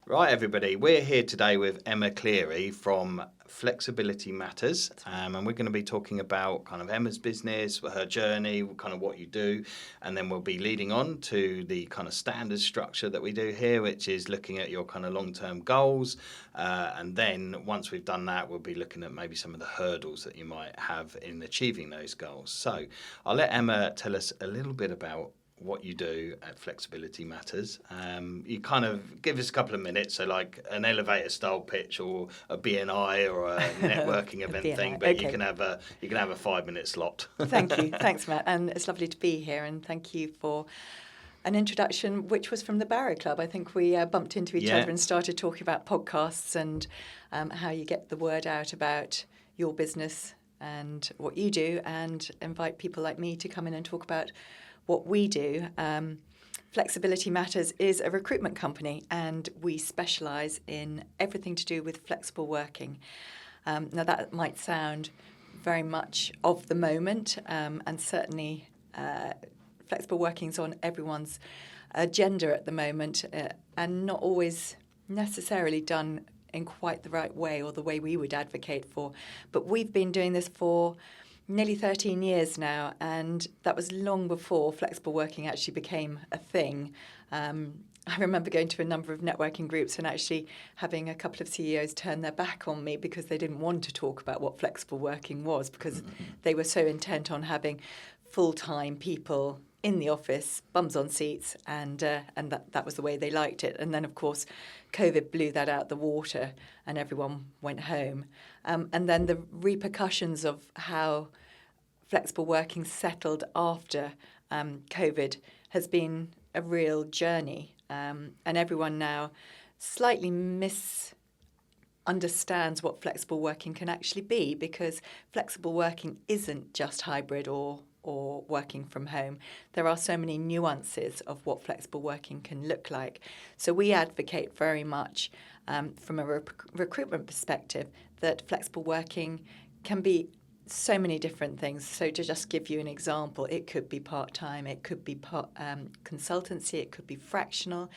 Right, everybody, we're here today with Emma Cleary from Flexibility Matters, and we're going to be talking about kind of Emma's business, her journey, kind of what you do, and then we'll be leading on to the kind of standard structure that we do here, which is looking at your kind of long-term goals, and then once we've done that, we'll be looking at maybe some of the hurdles that you might have in achieving those goals. So I'll let Emma tell us a little bit about what you do at Flexibility Matters. You kind of give us a couple of minutes, so like an elevator style pitch or a BNI or a networking event BNI, thing, but okay. you can have a 5-minute slot. Thank you. Thanks, Matt. And it's lovely to be here, and thank you for an introduction, which was from the Barrow Club. I think we bumped into each other and started talking about podcasts and how you get the word out about your business and what you do, and invite people like me to come in and talk about what we do. Flexibility Matters is a recruitment company, and we specialise in everything to do with flexible working. Now, that might sound very much of the moment, and certainly flexible working is on everyone's agenda at the moment, and not always necessarily done in quite the right way or the way we would advocate for. But we've been doing this for nearly 13 years now, and that was long before flexible working actually became a thing. I remember going to a number of networking groups and actually having a couple of CEOs turn their back on me because they didn't want to talk about what flexible working was, because they were so intent on having full-time people in the office, bums on seats, and that was the way they liked it. And then, of course, COVID blew that out the water and everyone went home. And then the repercussions of how flexible working settled after COVID has been a real journey. And everyone now slightly misunderstands what flexible working can actually be, because flexible working isn't just hybrid or working from home. There are so many nuances of what flexible working can look like. So we advocate very much from a recruitment perspective that flexible working can be so many different things. So to just give you an example, it could be part-time, it could be consultancy, it could be fractional,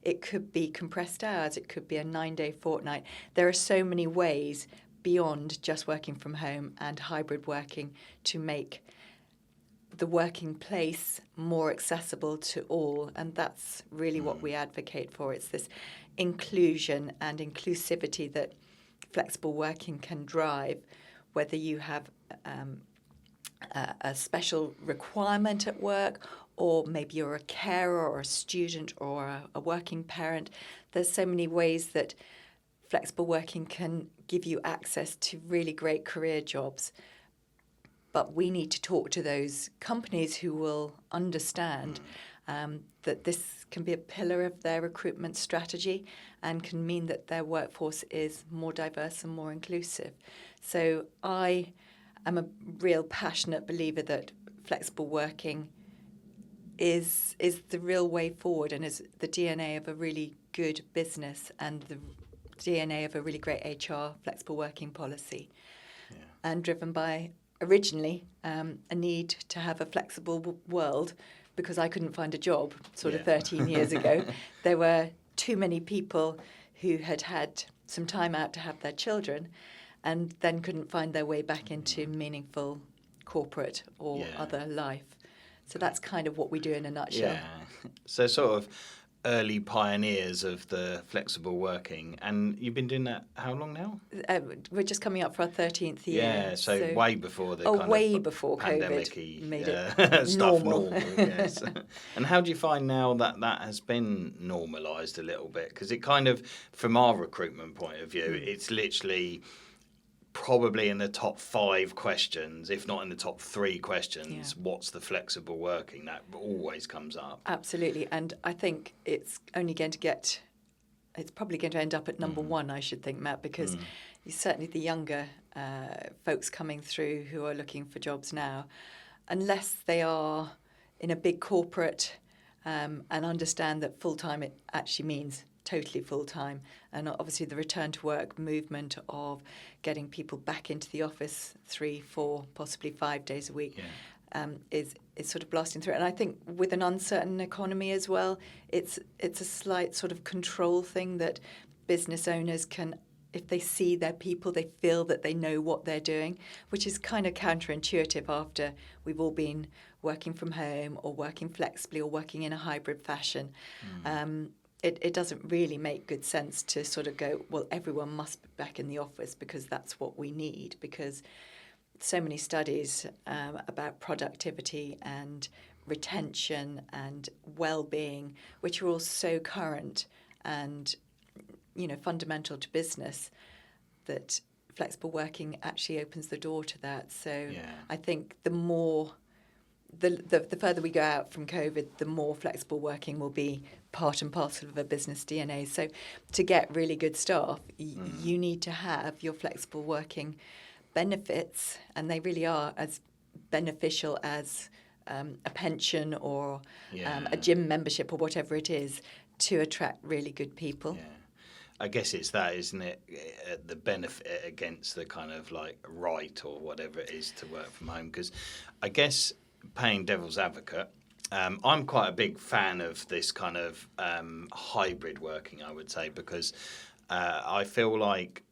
it could be compressed hours, it could be a 9-day fortnight. There are so many ways beyond just working from home and hybrid working to make the working place more accessible to all, and that's really what we advocate for. It's this inclusion and inclusivity that flexible working can drive, whether you have a special requirement at work, or maybe you're a carer or a student or a working parent. There's so many ways that flexible working can give you access to really great career jobs. But we need to talk to those companies who will understand that this can be a pillar of their recruitment strategy and can mean that their workforce is more diverse and more inclusive. So I am a real passionate believer that flexible working is the real way forward and is the DNA of a really good business and the DNA of a really great HR flexible working policy, and driven by originally a need to have a flexible world, because I couldn't find a job sort of 13 years ago. There were too many people who had had some time out to have their children and then couldn't find their way back into meaningful corporate or other life. So that's kind of what we do in a nutshell. Yeah. So sort of early pioneers of the flexible working, and you've been doing that how long now? We're just coming up for our 13th year. Yeah, so way before the way kind of before pandemic-y COVID made it stuff normal. Yes. And how do you find now that that has been normalised a little bit? Because it kind of, from our recruitment point of view, it's literally probably in the top 5 questions, if not in the top 3 questions, what's the flexible working? That always comes up. Absolutely. And I think it's probably going to end up at number 1, I should think, Matt, because certainly the younger folks coming through who are looking for jobs now, unless they are in a big corporate and understand that full-time it actually means totally full-time, and obviously the return to work movement of getting people back into the office 3, 4, possibly 5 days a week is sort of blasting through it. And I think with an uncertain economy as well, it's a slight sort of control thing that business owners can, if they see their people, they feel that they know what they're doing, which is kind of counterintuitive after we've all been working from home or working flexibly or working in a hybrid fashion. It doesn't really make good sense to sort of go, well, everyone must be back in the office because that's what we need, because so many studies about productivity and retention and well-being, which are all so current and, fundamental to business, that flexible working actually opens the door to that. So I think the more, the further we go out from COVID, the more flexible working will be part and parcel of a business DNA. So to get really good staff, you need to have your flexible working benefits, and they really are as beneficial as a pension or a gym membership or whatever it is, to attract really good people. Yeah. I guess it's that, isn't it? The benefit against the kind of like right or whatever it is to work from home. Because I guess, playing devil's advocate, I'm quite a big fan of this kind of hybrid working, I would say, because I feel like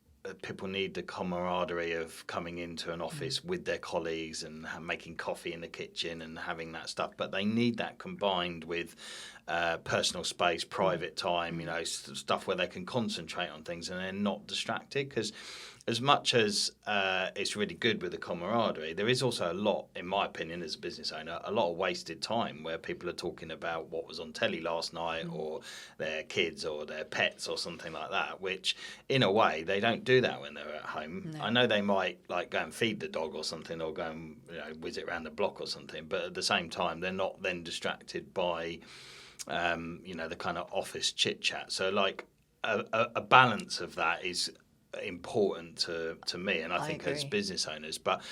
people need the camaraderie of coming into an office with their colleagues and making coffee in the kitchen and having that stuff. But they need that combined with personal space, private time, stuff where they can concentrate on things and they're not distracted. Because as much as it's really good with the camaraderie, there is also a lot, in my opinion, as a business owner, a lot of wasted time where people are talking about what was on telly last night or their kids or their pets or something like that, which in a way they don't do that when they're at home. No. I know they might like go and feed the dog or something, or go and whiz it around the block or something, but at the same time they're not then distracted by the kind of office chit chat. So like a balance of that is important to me, and I think agree. As business owners. But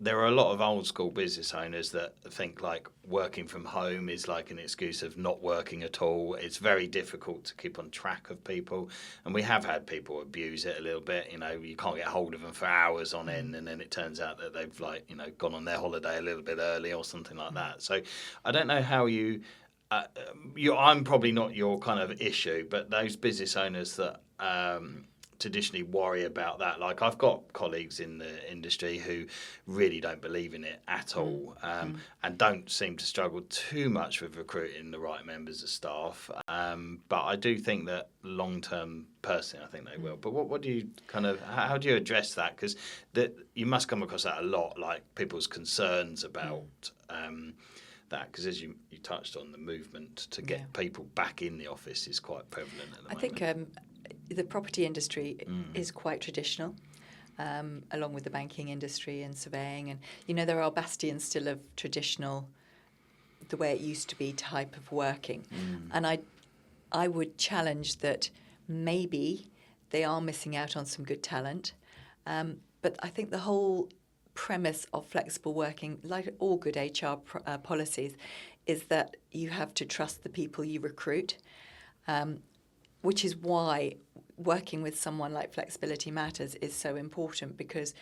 there are a lot of old school business owners that think like working from home is like an excuse of not working at all. It's very difficult to keep on track of people, and we have had people abuse it a little bit. You can't get hold of them for hours on end, and then it turns out that they've gone on their holiday a little bit early or something like that. So I don't know how I'm probably not your kind of issue, but those business owners that traditionally worry about that. Like, I've got colleagues in the industry who really don't believe in it at all, and don't seem to struggle too much with recruiting the right members of staff. But I do think that long-term, personally, I think they will. But what do you how do you address that? Because you must come across that a lot, like people's concerns about that, because as you touched on, the movement to get people back in the office is quite prevalent at the moment. I think the property industry is quite traditional, along with the banking industry and surveying. And, there are bastions still of traditional, the way it used to be type of working. And I would challenge that maybe they are missing out on some good talent. But I think the whole premise of flexible working, like all good HR policies, is that you have to trust the people you recruit, which is why working with someone like Flexibility Matters is so important, because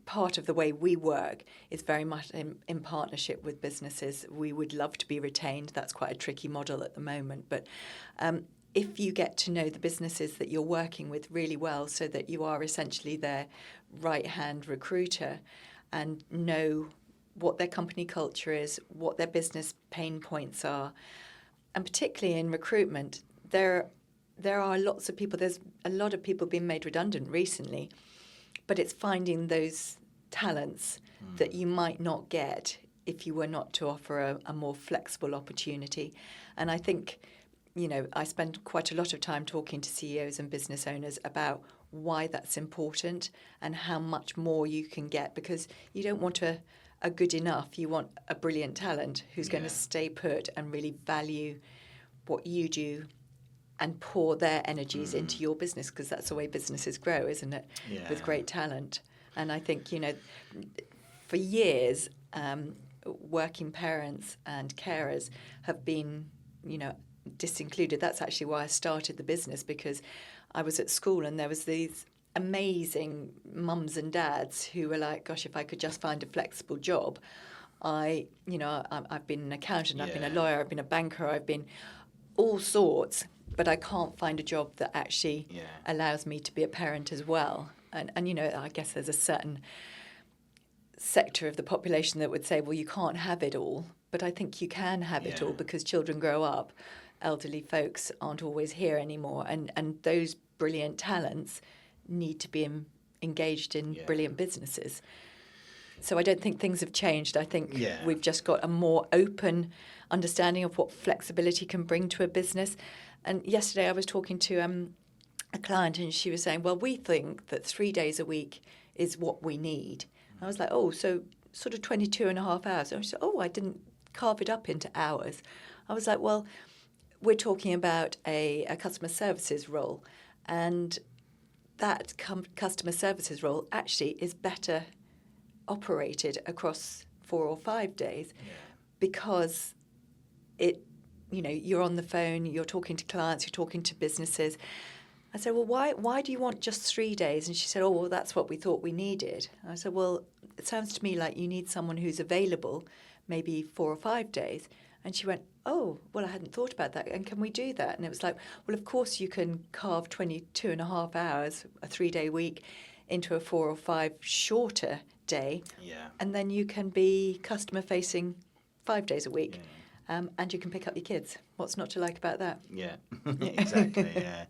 part of the way we work is very much in partnership with businesses. We would love to be retained. That's quite a tricky model at the moment. But if you get to know the businesses that you're working with really well, so that you are essentially their right-hand recruiter and know what their company culture is, what their business pain points are, and particularly in recruitment, there are lots of people. There's a lot of people being made redundant recently, but it's finding those talents that you might not get if you were not to offer a more flexible opportunity. And I think, I spend quite a lot of time talking to CEOs and business owners about why that's important and how much more you can get, because you don't want a good enough. You want a brilliant talent who's going to stay put and really value what you do and pour their energies into your business, because that's the way businesses grow, isn't it? Yeah. With great talent. And I think, for years, working parents and carers have been, disincluded. That's actually why I started the business, because I was at school and there was these amazing mums and dads who were like, gosh, if I could just find a flexible job, I've been an accountant, I've been a Yeah. lawyer, I've been a banker, I've been all sorts, but I can't find a job that actually allows me to be a parent as well. And I guess there's a certain sector of the population that would say, well, you can't have it all. But I think you can have it all, because children grow up. Elderly folks aren't always here anymore. And those brilliant talents need to be engaged in brilliant businesses. So I don't think things have changed. I think we've just got a more open understanding of what flexibility can bring to a business. And yesterday I was talking to a client, and she was saying, well, we think that 3 days a week is what we need. I was like, oh, so sort of 22 and a half hours. And she said, oh, I didn't carve it up into hours. I was like, well, we're talking about a customer services role. And that customer services role actually is better operated across 4 or 5 days because you're on the phone, you're talking to clients, you're talking to businesses. I said, well, why do you want just 3 days? And she said, oh, well, that's what we thought we needed. And I said, well, it sounds to me like you need someone who's available maybe 4 or 5 days. And she went, oh, well, I hadn't thought about that. And can we do that? And it was like, well, of course you can carve 22 and a half hours, a 3-day week, into a 4 or 5 shorter day. Yeah. And then you can be customer facing 5 days a week. Yeah. And you can pick up your kids. What's not to like about that? Yeah, exactly, yeah.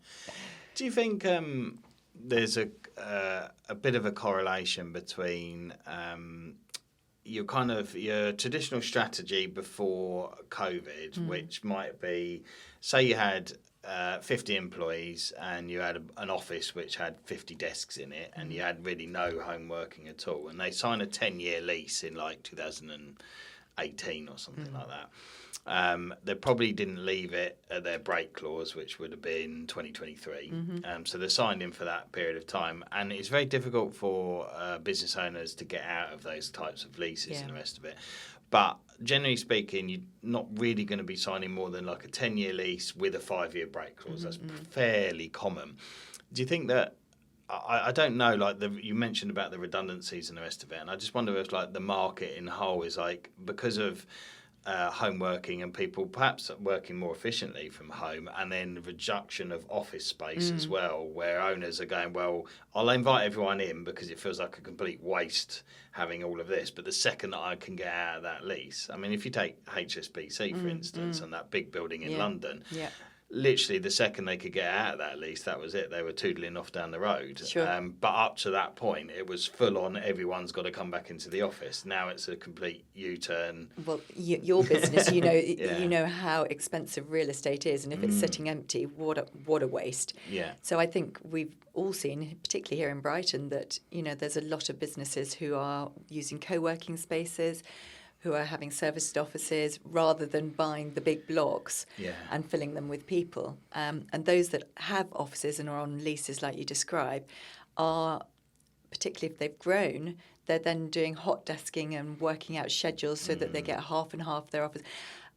Do you think there's a bit of a correlation between your traditional strategy before COVID, which might be, say you had 50 employees and you had an office which had 50 desks in it, and you had really no home working at all, and they sign a 10-year lease in like 2018 or something like that. They probably didn't leave it at their break clause, which would have been 2023. So they're signed in for that period of time. And it's very difficult for business owners to get out of those types of leases and the rest of it. But generally speaking, you're not really going to be signing more than like a 10-year lease with a 5-year break clause. That's fairly common. Do you think that, I don't know, like you mentioned about the redundancies and the rest of it, and I just wonder if like the market in whole is like, because of home working and people perhaps working more efficiently from home, and then the reduction of office space as well, where owners are going, well, I'll invite everyone in because it feels like a complete waste having all of this, but the second that I can get out of that lease, I mean, if you take HSBC for instance, and that big building in London, literally the second they could get out of that lease, that was it. They were toodling off down the road. Sure. But up to that point, it was full on. Everyone's got to come back into the office. Now it's a complete U-turn. Well, your business, you know how expensive real estate is, and if it's sitting empty, what a waste. Yeah. So I think we've all seen, particularly here in Brighton, that there's a lot of businesses who are using co-working spaces, who are having serviced offices rather than buying the big blocks and filling them with people. And those that have offices and are on leases like you describe are, particularly if they've grown, they're then doing hot desking and working out schedules so that they get half and half their office.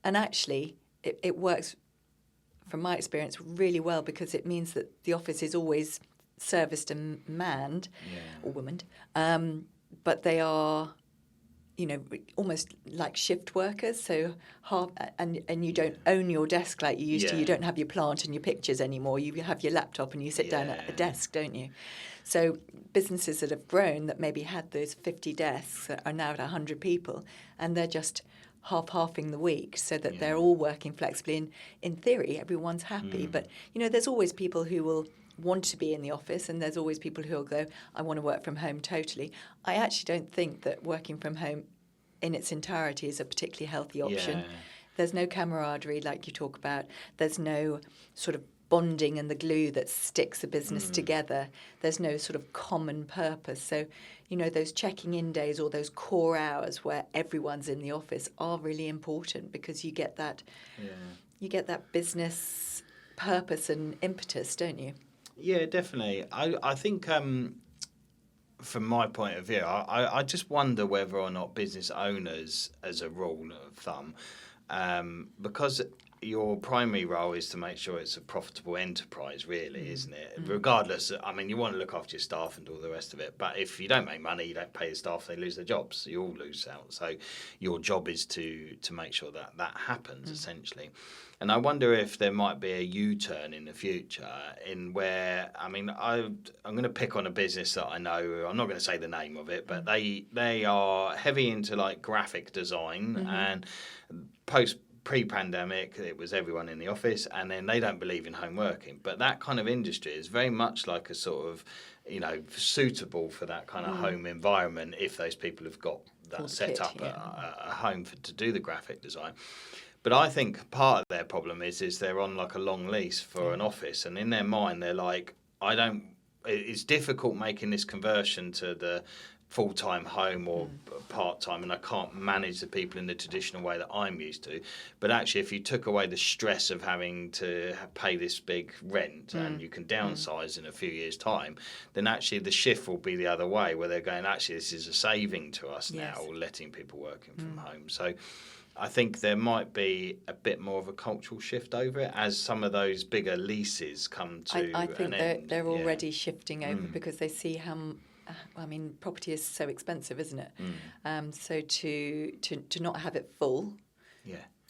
And actually, it works, from my experience, really well, because it means that the office is always serviced and manned or womaned, but they are almost like shift workers, so and you don't own your desk like you used to. You don't have your plant and your pictures anymore. You have your laptop and you sit down at a desk, don't you? So businesses that have grown, that maybe had those 50 desks, are now at 100 people, and they're just halving the week so that they're all working flexibly. In theory, everyone's happy, but there's always people who will want to be in the office, and there's always people who will go, I want to work from home totally. I actually don't think that working from home in its entirety is a particularly healthy option. There's no camaraderie like you talk about. There's no sort of bonding and the glue that sticks a business together. There's no sort of common purpose. So, those checking in days or those core hours where everyone's in the office are really important, because you get that business purpose and impetus, don't you? Yeah, definitely. I think from my point of view, I just wonder whether or not business owners, as a rule of thumb, because your primary role is to make sure it's a profitable enterprise, really, isn't it? Regardless, I mean, you want to look after your staff and all the rest of it, but if you don't make money, you don't pay your staff, they lose their jobs, so you all lose out. So your job is to make sure that happens, essentially. And I wonder if there might be a U-turn in the future in where, I mean, I'm going to pick on a business that I know. I'm not going to say the name of it, but they are heavy into like graphic design and pre-pandemic, it was everyone in the office, and then they don't believe in home working. But that kind of industry is very much like a sort of, suitable for that kind of home environment if those people have got that set up a home to do the graphic design. But I think part of their problem is they're on like a long lease for an office, and in their mind they're like, it's difficult making this conversion to the full-time home or part-time, and I can't manage the people in the traditional way that I'm used to. But actually, if you took away the stress of having to pay this big rent and you can downsize in a few years' time, then actually the shift will be the other way, where they're going, actually, this is a saving to us now, letting people working from home. So I think there might be a bit more of a cultural shift over it as some of those bigger leases come to I think an end. they're already shifting over because they see how... property is so expensive, isn't it? So to not have it full,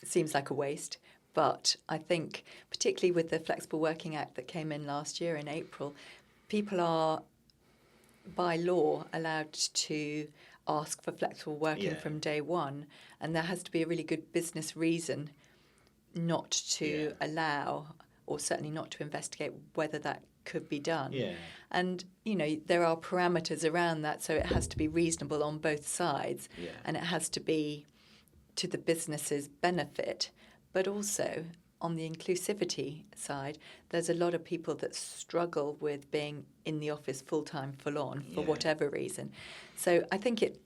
seems like a waste. But I think, particularly with the Flexible Working Act that came in last year in April, people are, by law, allowed to ask for flexible working from day one, and there has to be a really good business reason not to allow, or certainly not to investigate whether that could be done. And there are parameters around that, so it has to be reasonable on both sides, and it has to be to the business's benefit. But also on the inclusivity side, there's a lot of people that struggle with being in the office full-time, full-on, for whatever reason. So I think it,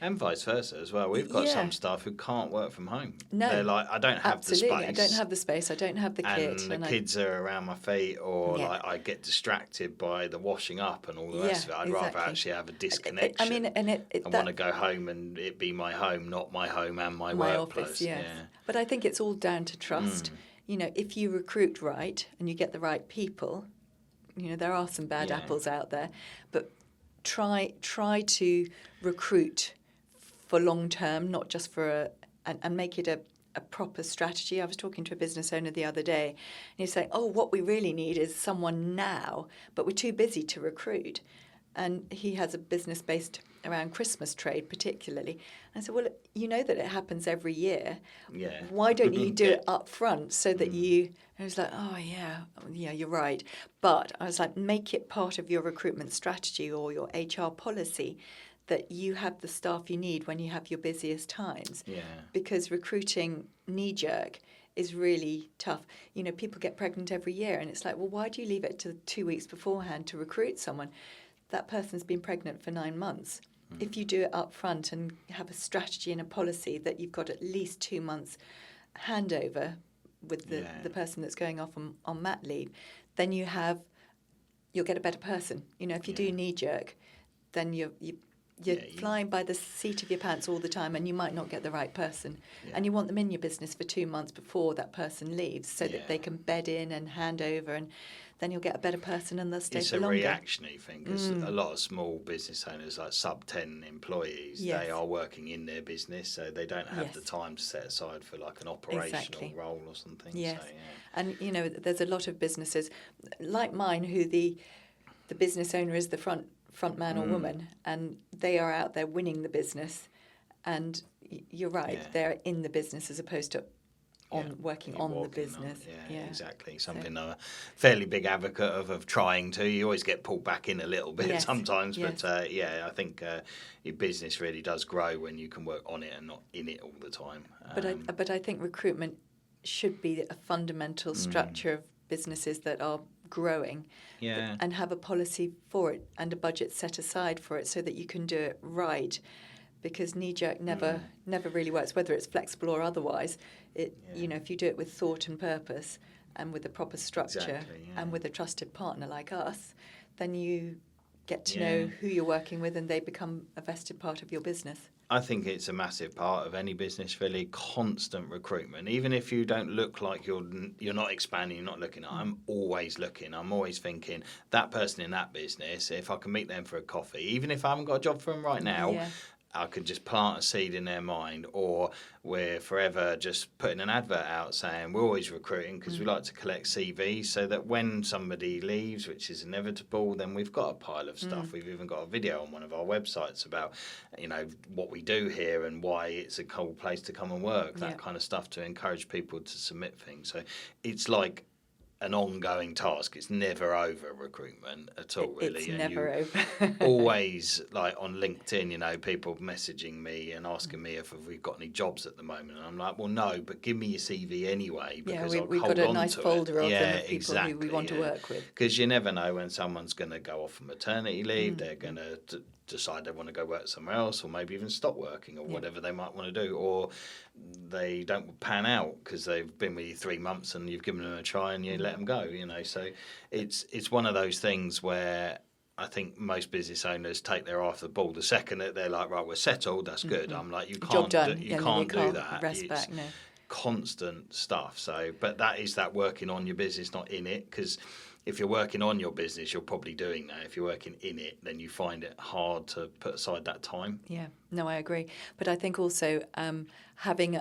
and vice versa as well. We've got some staff who can't work from home. No, they're like, I don't have the space. I don't have the space. I don't have the kit. And the kids are around my feet, or like I get distracted by the washing up and all the rest of it. I'd rather actually have a disconnection. I mean, I want to go home and it be my home, not my home and my workplace. Office, yes. But I think it's all down to trust. If you recruit right and you get the right people, there are some bad apples out there, but try to recruit for long term, not just for and make it a proper strategy. I was talking to a business owner the other day, and he's saying, what we really need is someone now, but we're too busy to recruit. And he has a business based around Christmas trade particularly. And I said, well, you know that it happens every year. Why don't you do it up front so that you... I was like, you're right. But I was like, make it part of your recruitment strategy or your HR policy that you have the staff you need when you have your busiest times. Because recruiting knee-jerk is really tough. People get pregnant every year, and it's like, well, why do you leave it to 2 weeks beforehand to recruit someone? That person's been pregnant for 9 months. If you do it up front and have a strategy and a policy that you've got at least 2 months handover with the person that's going off on mat leave, then you'll get a better person. If you do knee-jerk, then you're flying by the seat of your pants all the time, and you might not get the right person. And you want them in your business for 2 months before that person leaves, so that they can bed in and hand over, and then you'll get a better person and they'll stay for longer. It's a reactionary thing, because a lot of small business owners, like sub-10 employees, they are working in their business, so they don't have the time to set aside for like an operational role or something. Yes. So, And, there's a lot of businesses, like mine, who the business owner is the front man or woman, and they are out there winning the business. And you're right, they're in the business as opposed to working on the business. Exactly. Something I'm a fairly big advocate of trying to. You always get pulled back in a little bit sometimes, but I think your business really does grow when you can work on it and not in it all the time. But I think recruitment should be a fundamental structure of businesses that are growing, and have a policy for it and a budget set aside for it so that you can do it right. Because knee-jerk never really works, whether it's flexible or otherwise. If you do it with thought and purpose and with a proper structure and with a trusted partner like us, then you get to know who you're working with, and they become a vested part of your business. I think it's a massive part of any business, really. Constant recruitment, even if you don't look like you're not expanding, you're not looking. I'm always looking. I'm always thinking that person in that business. If I can meet them for a coffee, even if I haven't got a job for them right now, I could just plant a seed in their mind. Or we're forever just putting an advert out saying we're always recruiting because we like to collect CVs, so that when somebody leaves, which is inevitable, then we've got a pile of stuff. We've even got a video on one of our websites about, what we do here and why it's a cool place to come and work, that kind of stuff, to encourage people to submit things. So it's like an ongoing task. It's never over, recruitment at all, really. It's never over. Always, like on LinkedIn, people messaging me and asking me if we've got any jobs at the moment, and I'm like, well, no, but give me your CV anyway, because we've got a nice folder of them of people who we want to work with, because you never know when someone's going to go off on maternity leave. They're going to decide they want to go work somewhere else, or maybe even stop working, or whatever they might want to do, or they don't pan out because they've been with you 3 months and you've given them a try and you let them go. So it's one of those things where I think most business owners take their eye off the ball the second that they're like, right, we're settled, that's good. I'm like, you can't do that. Rest back, no. Constant stuff. So, but that is that working on your business, not in it, because if you're working on your business, you're probably doing that. If you're working in it, then you find it hard to put aside that time. Yeah, no, I agree. But I think also having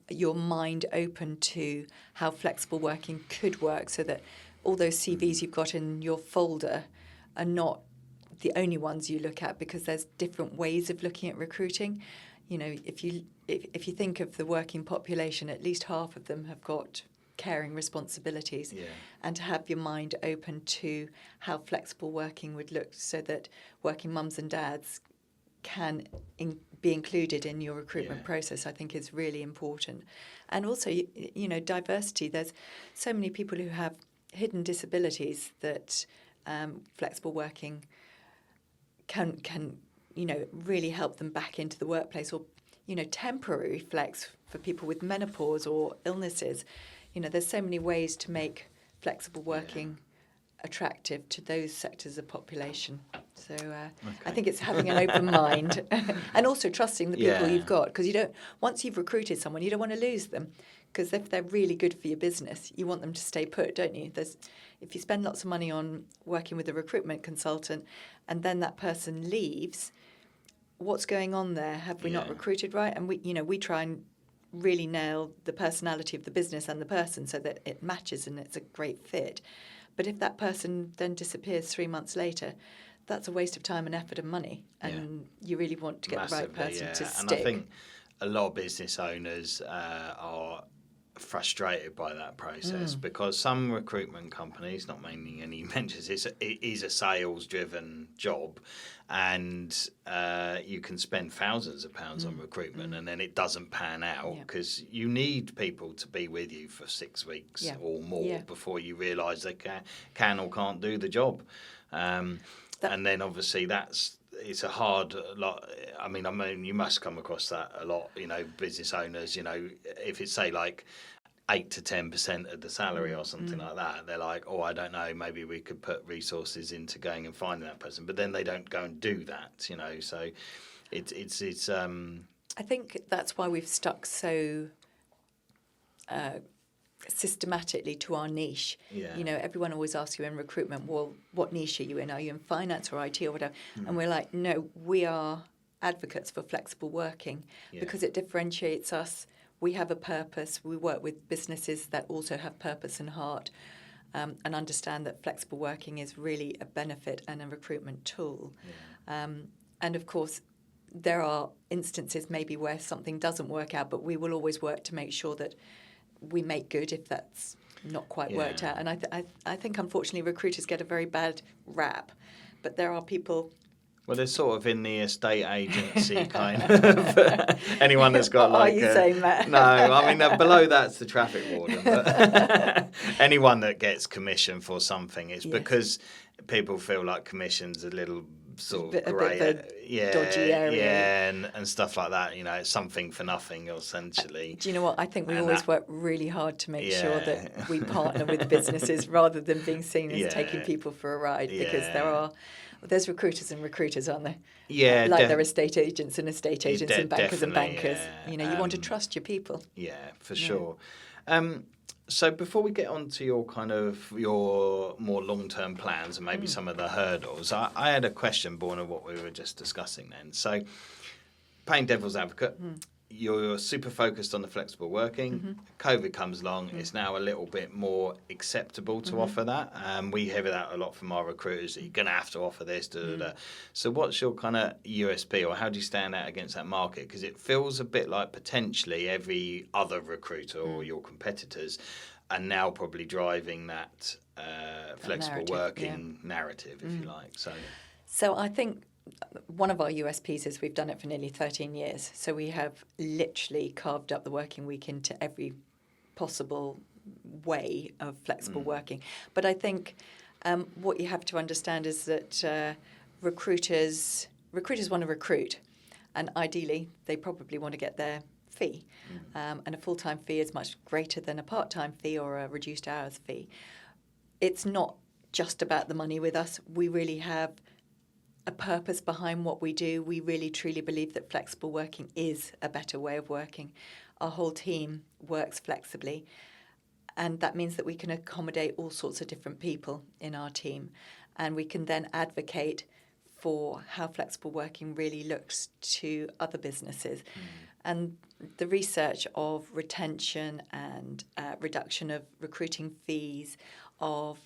your mind open to how flexible working could work, so that all those CVs you've got in your folder are not the only ones you look at, because there's different ways of looking at recruiting. If you think of the working population, at least half of them have got caring responsibilities, and to have your mind open to how flexible working would look, so that working mums and dads can be included in your recruitment process, I think is really important. And also, diversity. There's so many people who have hidden disabilities that flexible working can really help them back into the workplace, or temporary flex for people with menopause or illnesses. There's so many ways to make flexible working attractive to those sectors of population. So I think it's having an open mind and also trusting the people you've got, because once you've recruited someone, you don't want to lose them, because if they're really good for your business, you want them to stay put, don't you? If you spend lots of money on working with a recruitment consultant and then that person leaves, what's going on there? Have we not recruited right? And we try and really nail the personality of the business and the person so that it matches and it's a great fit. But if that person then disappears 3 months later, that's a waste of time and effort and money. And you really want to get Massively, the right person to stick. And I think a lot of business owners are frustrated by that process, because some recruitment companies, not mainly any mentions, it is a sales driven job, and you can spend thousands of pounds on recruitment and then it doesn't pan out, because you need people to be with you for 6 weeks or more before you realise they can or can't do the job. And then obviously it's a hard lot. I mean, you must come across that a lot, business owners, if it's say like 8 to 10% of the salary or something like that, they're like, oh, I don't know, maybe we could put resources into going and finding that person, but then they don't go and do that, so it's I think that's why we've stuck so systematically to our niche. Everyone always asks you in recruitment, well, what niche are you in? Are you in finance or IT or whatever? And we're like, no, we are advocates for flexible working because it differentiates us. We have a purpose. We work with businesses that also have purpose and heart, and understand that flexible working is really a benefit and a recruitment tool. And of course, there are instances maybe where something doesn't work out, but we will always work to make sure that we make good if that's not quite worked out. And I think, unfortunately, recruiters get a very bad rap, but there are people... Well, they're sort of in the estate agency kind of. Anyone that's got what are you saying, Matt? No, I mean, below that's the traffic warden. But anyone that gets commission for something, it's because people feel like commission's a little sort bit of grey, of a dodgy area. and stuff like that. It's something for nothing essentially. Do you know what? I think we always work really hard to make sure Yeah. that we partner with businesses rather than being seen as taking people for a ride, because there's recruiters and recruiters, aren't there? Yeah, like there are estate agents and estate agents and bankers and bankers. Yeah. You want to trust your people. Yeah, for sure. So before we get on to your more long-term plans and maybe some of the hurdles, I had a question born of what we were just discussing then. So playing devil's advocate, you're super focused on the flexible working. COVID comes along, it's now a little bit more acceptable to offer that. We hear that a lot from our recruiters, that you're going to have to offer this. So what's your kind of USP, or how do you stand out against that market? Because it feels a bit like potentially every other recruiter or your competitors are now probably driving that flexible working narrative, if you like. So I think one of our USPs is we've done it for nearly 13 years. So we have literally carved up the working week into every possible way of flexible working. But I think what you have to understand is that recruiters want to recruit, and ideally they probably want to get their fee. And a full-time fee is much greater than a part-time fee or a reduced hours fee. It's not just about the money with us. We really have a purpose behind what we do. We really truly believe that flexible working is a better way of working. Our whole team works flexibly, and that means that we can accommodate all sorts of different people in our team, and we can then advocate for how flexible working really looks to other businesses. And the research of retention and reduction of recruiting fees, of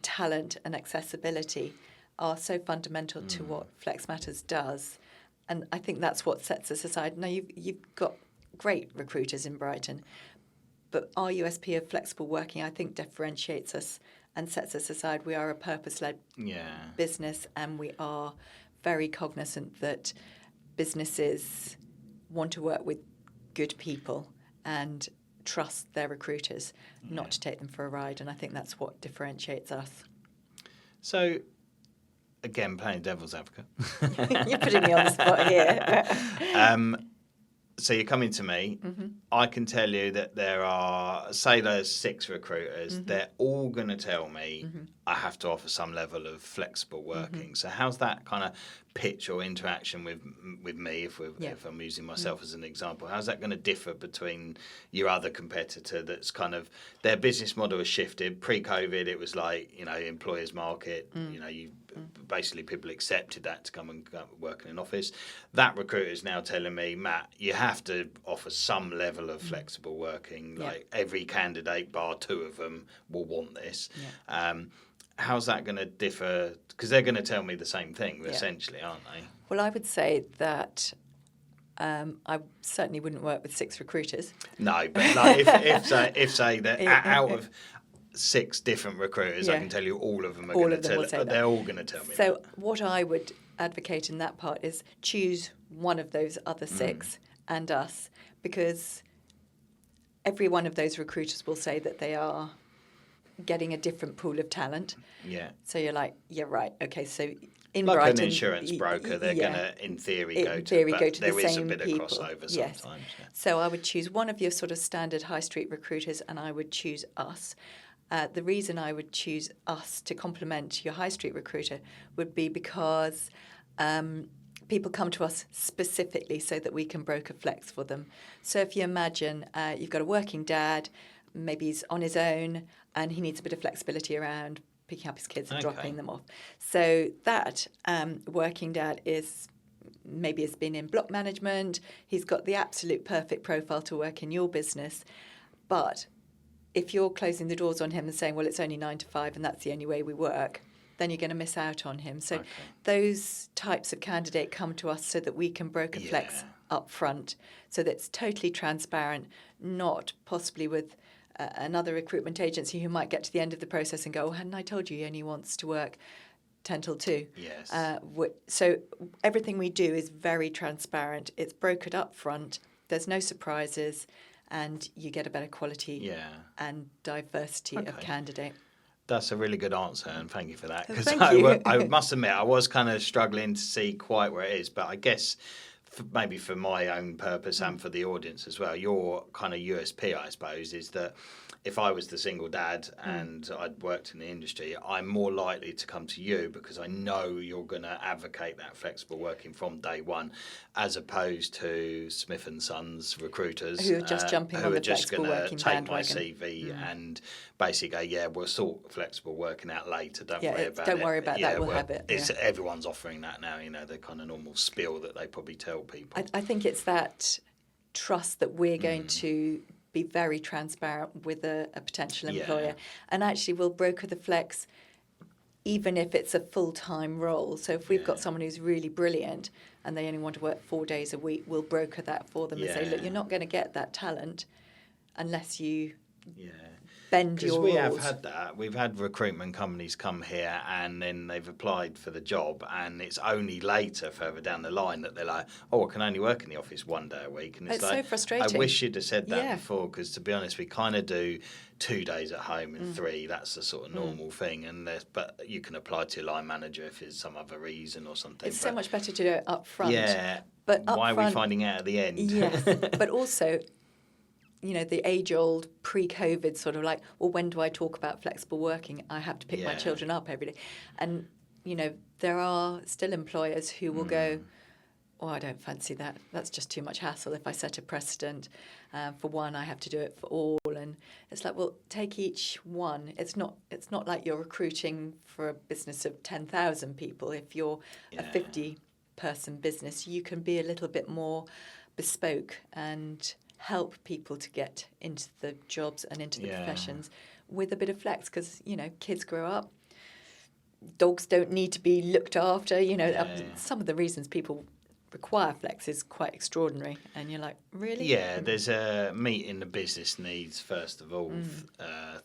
talent and accessibility are so fundamental to what Flex Matters does. And I think that's what sets us aside. Now, you've got great recruiters in Brighton, but our USP of flexible working, I think, differentiates us and sets us aside. We are a purpose-led business, and we are very cognizant that businesses want to work with good people and trust their recruiters, not to take them for a ride. And I think that's what differentiates us. So, again, playing devil's advocate. You're putting me on the spot here. So you're coming to me. I can tell you that there's 6 recruiters. They're all going to tell me I have to offer some level of flexible working. So how's that kind of pitch or interaction with me, if I'm using myself as an example? How's that going to differ between your other competitor that's kind of, their business model has shifted? Pre-COVID, it was like, employers market, basically people accepted that to come and work in an office. That recruiter is now telling me, Matt, you have to offer some level of flexible working. Like every candidate, bar 2 of them, will want this. How's that going to differ? Because they're going to tell me the same thing, essentially, aren't they? Well, I would say that I certainly wouldn't work with 6 recruiters. No, but like if say that out of 6 different recruiters, I can tell you all of them are going to tell it. They're all going to tell me. So what I would advocate in that part is choose one of those other 6 and us, because every one of those recruiters will say that they are getting a different pool of talent. So you're like, yeah, right, okay, so in like Brighton, an insurance broker, they're going to, in theory, go to the there is same a bit people. of crossover sometimes. So I would choose one of your sort of standard high street recruiters, and I would choose us. The reason I would choose us to complement your high street recruiter would be because people come to us specifically so that we can broker flex for them. So if you imagine you've got a working dad, maybe he's on his own and he needs a bit of flexibility around picking up his kids and dropping them off. So that working dad has been in block management. He's got the absolute perfect profile to work in your business. But if you're closing the doors on him and saying, well, it's only 9 to 5 and that's the only way we work, then you're going to miss out on him. So those types of candidate come to us so that we can broker flex up front, so that it's totally transparent, not possibly with another recruitment agency who might get to the end of the process and go, oh, hadn't I told you he only wants to work 10 till 2? So everything we do is very transparent. It's brokered up front. There's no surprises, and you get a better quality and diversity of candidate. that's a really good answer, and thank you for that. Because Thank you. I must admit, I was kind of struggling to see quite where it is, but I guess maybe for my own purpose and for the audience as well, your kind of USP, I suppose, is that if I was the single dad and I'd worked in the industry, I'm more likely to come to you because I know you're going to advocate that flexible working from day one, as opposed to Smith and Sons recruiters who are just jumping on the flexible working take my bandwagon. CV and basically go, yeah, we'll sort flexible working out later. Don't worry about it. Don't worry about that. We'll have it. It's, everyone's offering that now. The kind of normal spiel that they probably tell people. I think it's that trust that we're going to be very transparent with a potential employer, and actually we'll broker the flex even if it's a full-time role. So if we've got someone who's really brilliant and they only want to work 4 days a week, we'll broker that for them and say, look, you're not going to get that talent unless you bend your rules. Because we have had that. We've had recruitment companies come here and then they've applied for the job, and it's only later, further down the line, that they're like, oh, I can only work in the office 1 day a week. And it's like, so frustrating. I wish you'd have said that before, because to be honest, we kind of do 2 days at home and 3. That's the sort of normal thing. But you can apply to your line manager if there's some other reason or something. It's so much better to do it up front. Yeah. But why are we finding out at the end? Yes. But also, the age-old pre-COVID sort of like, well, when do I talk about flexible working? I have to pick my children up every day. And, there are still employers who will go, oh, I don't fancy that. That's just too much hassle. If I set a precedent for one, I have to do it for all. And it's like, well, take each one. It's not like you're recruiting for a business of 10,000 people. If you're a 50-person business, you can be a little bit more bespoke and help people to get into the jobs and into the professions with a bit of flex, because kids grow up, dogs don't need to be looked after. Some of the reasons people require flex is quite extraordinary, and you're like, really? There's a meeting the business needs first of all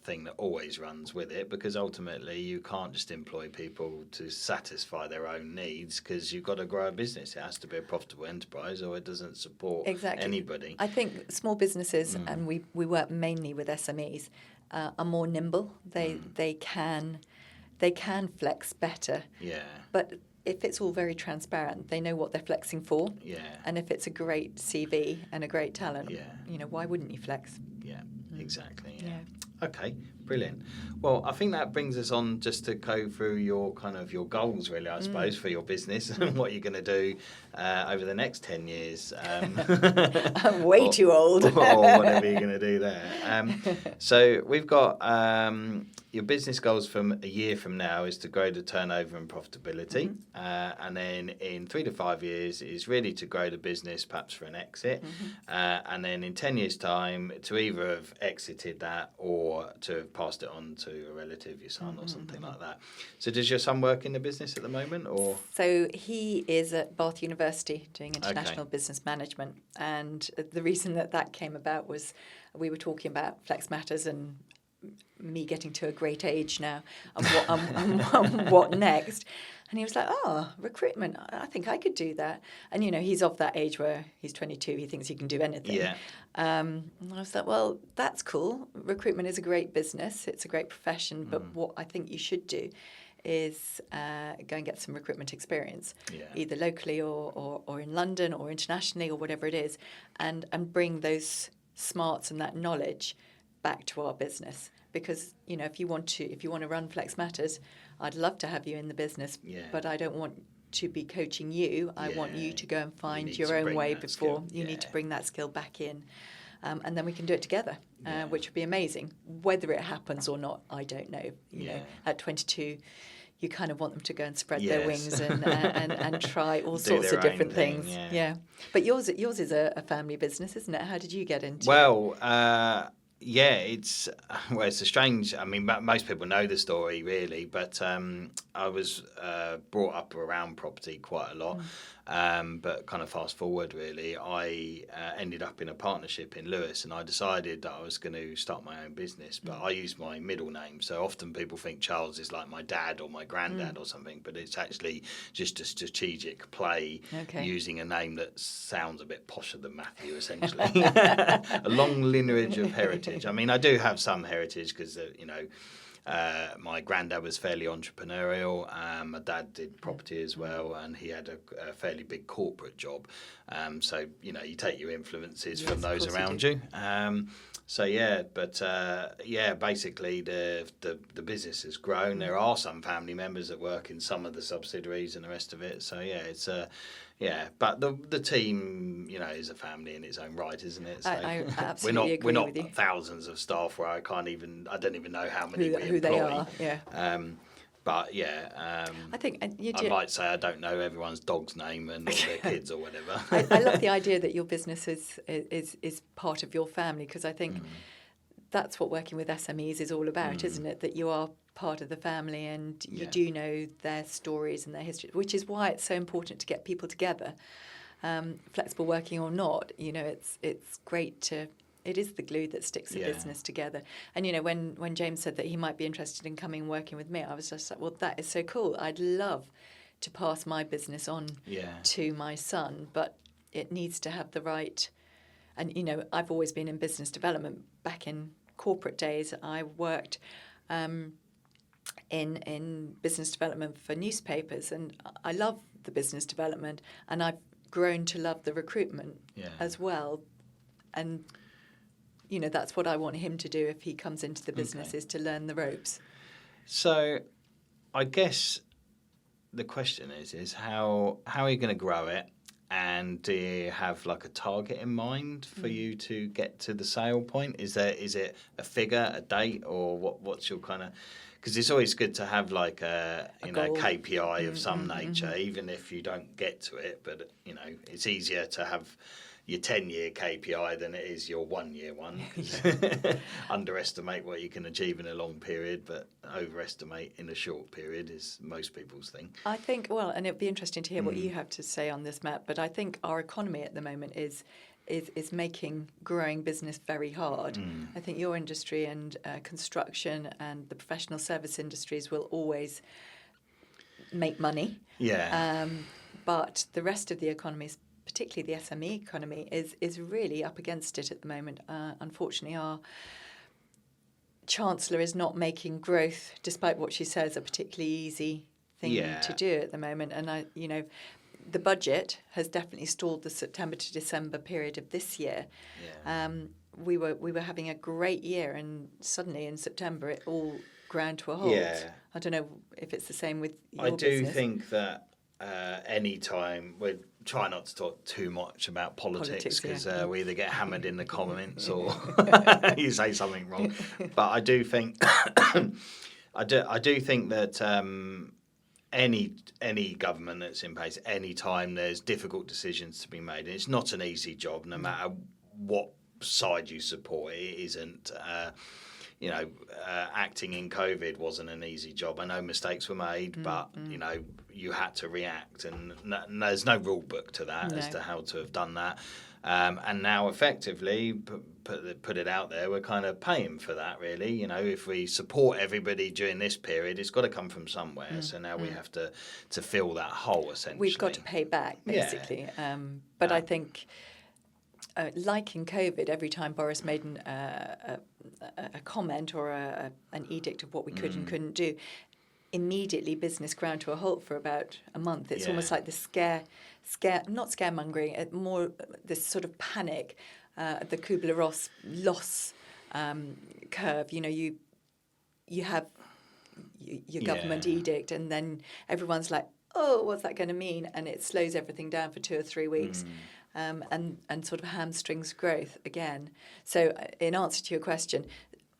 thing that always runs with it, because ultimately you can't just employ people to satisfy their own needs, because you've got to grow a business. It has to be a profitable enterprise, or it doesn't support anybody. I think small businesses, and we work mainly with SMEs, are more nimble. They can flex better. But if it's all very transparent, they know what they're flexing for. And if it's a great CV and a great talent, why wouldn't you flex? Exactly. Okay, brilliant. Well, I think that brings us on just to go through your goals, really, I suppose, for your business and what you're going to do over the next 10 years. I'm way too old. Or whatever you're going to do there. So we've got your business goals from a year from now is to grow the turnover and profitability. And then in 3 to 5 years is really to grow the business, perhaps for an exit. And then in 10 years' time, to either have exited that or to have passed it on to a relative, your son or something like that. So does your son work in the business at the moment? Or So he is at Bath University doing international business management. And the reason that came about was we were talking about Flex Matters and me getting to a great age now and what next. And he was like, oh, recruitment, I think I could do that. And, he's of that age where he's 22, he thinks he can do anything. And I was like, well, that's cool. Recruitment is a great business. It's a great profession. But what I think you should do is go and get some recruitment experience, either locally or in London or internationally or whatever it is, and bring those smarts and that knowledge back to our business. Because, if you want to run Flex Matters, I'd love to have you in the business, but I don't want to be coaching you. I want you to go and find your own way before you need to bring that skill back in. And then we can do it together, which would be amazing. Whether it happens or not, I don't know. You know, at 22, you kind of want them to go and spread their wings and try all sorts of different things. But yours is a family business, isn't it? How did you get into it? Well, it's a strange. I mean, most people know the story really, but I was brought up around property quite a lot. But kind of fast forward, really, I ended up in a partnership in Lewis, and I decided that I was going to start my own business. But I used my middle name, so often people think Charles is like my dad or my granddad or something, but it's actually just a strategic play using a name that sounds a bit posher than Matthew, essentially. A long lineage of heritage. I mean, I do have some heritage because, My granddad was fairly entrepreneurial. My dad did property as well, and he had a fairly big corporate job. So, you know, you take your influences from those around you. Basically the business has grown. There are some family members that work in some of the subsidiaries and the rest of it. So yeah, it's but the team, you know, is a family in its own right, isn't it? So I absolutely agree with you. We're not thousands of staff where I don't even know how many we who employ. They are. Yeah. But yeah, I think I might say I don't know everyone's dog's name and all their kids or whatever. I love the idea that your business is part of your family, because I think that's what working with SMEs is all about, isn't it? That you are part of the family and you do know their stories and their history, which is why it's so important to get people together, flexible working or not. You know, it's great to. It is the glue that sticks a business together. And, you know, when James said that he might be interested in coming and working with me, I was just like, well, that is so cool. I'd love to pass my business on to my son, but it needs to have the right... And, you know, I've always been in business development. Back in corporate days, I worked in business development for newspapers, and I love the business development, and I've grown to love the recruitment as well. And... you know, that's what I want him to do if he comes into the business, is to learn the ropes. So I guess the question is how are you going to grow it? And do you have like a target in mind for you to get to the sale point? Is it a figure, a date, or what's your kind of... Because it's always good to have like a KPI of some nature, even if you don't get to it. But, you know, it's easier to have your 10-year KPI than it is your 1-year one. Underestimate what you can achieve in a long period, but overestimate in a short period is most people's thing. I think, well, and it'd be interesting to hear what you have to say on this, Matt, but I think our economy at the moment is making growing business very hard. I think your industry and construction and the professional service industries will always make money. Yeah. But the rest of the economy, particularly the SME economy, is really up against it at the moment. Unfortunately, our Chancellor is not making growth, despite what she says, a particularly easy thing to do at the moment. And the budget has definitely stalled the September to December period of this year. Yeah. We were having a great year, and suddenly in September it all ground to a halt. Yeah. I don't know if it's the same with your business. I do business. think that any time we try not to talk too much about politics, because we either get hammered in the comments or you say something wrong. But I do think I do think that any government that's in place, any time there's difficult decisions to be made, and it's not an easy job, no matter what side you support. It isn't. Acting in COVID wasn't an easy job. I know mistakes were made, but you had to react, and there's no rule book to that as to how to have done that. And now, effectively, put it out there, we're kind of paying for that. Really, if we support everybody during this period, it's got to come from somewhere. So now we have to fill that hole. Essentially, we've got to pay back, basically. Yeah. But I think. Like in COVID, every time Boris made a comment or an edict of what we could and couldn't do, immediately business ground to a halt for about a month. It's almost like the not scaremongering, more this sort of panic, the Kubler-Ross loss curve. You have your government edict, and then everyone's like, oh, what's that going to mean? And it slows everything down for 2 or 3 weeks. And sort of hamstrings growth again. So in answer to your question,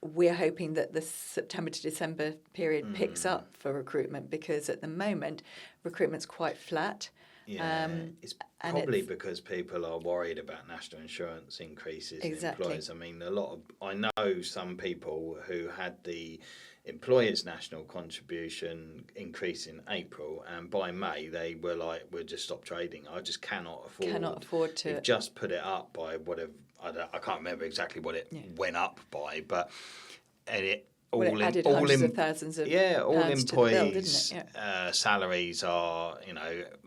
we're hoping that the September to December period picks up for recruitment, because at the moment recruitment's quite flat. Yeah, it's probably because people are worried about national insurance increases in employers. I mean, I know some people who had the employers' national contribution increase in April, and by May they were like, we'll just stop trading. I just cannot afford to. They've just put it up by whatever. I can't remember exactly what it went up by, but Well, it added hundreds of thousands of all pounds to the bill, employees' didn't it? Yeah. salaries are,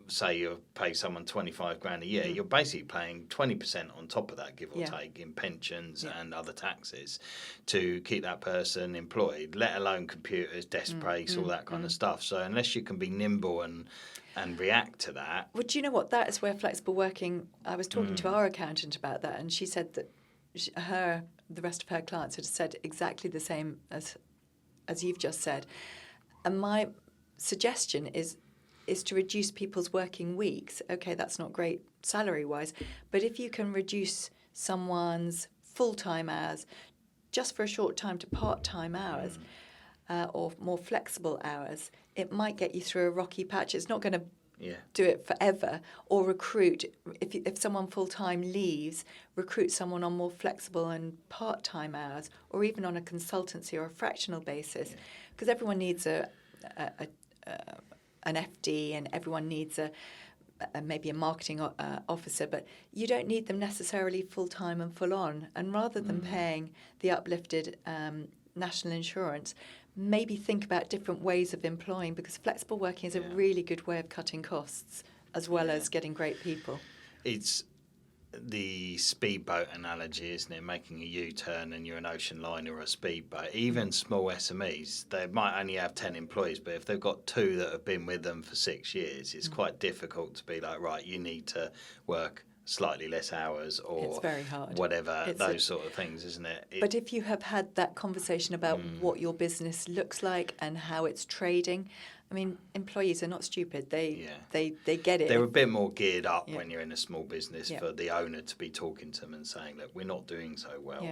say you pay someone 25 grand a year, you're basically paying 20% on top of that, give or take, in pensions and other taxes to keep that person employed, let alone computers, desk space, all that kind of stuff. So unless you can be nimble and react to that. Well, do you know what? That is where flexible working, I was talking to our accountant about that, and she said that the rest of her clients had said exactly the same as you've just said. And my suggestion is to reduce people's working weeks. Okay, that's not great salary-wise, but if you can reduce someone's full-time hours just for a short time to part-time hours or more flexible hours, it might get you through a rocky patch. It's not going to do it forever, or recruit. If someone full-time leaves, recruit someone on more flexible and part-time hours, or even on a consultancy or a fractional basis, because everyone needs an FD and everyone needs maybe a marketing officer, but you don't need them necessarily full-time and full-on. And rather than paying the uplifted national insurance, maybe think about different ways of employing, because flexible working is a really good way of cutting costs as well as getting great people. It's the speedboat analogy, isn't it? Making a U-turn and you're an ocean liner or a speedboat. Even small SMEs, they might only have 10 employees, but if they've got 2 that have been with them for 6 years, it's quite difficult to be like, right, you need to work slightly less hours or it's very hard. Whatever, those sort of things, isn't it? But if you have had that conversation about what your business looks like and how it's trading, I mean, employees are not stupid. They get it. They're a bit more geared up when you're in a small business for the owner to be talking to them and saying, look, we're not doing so well.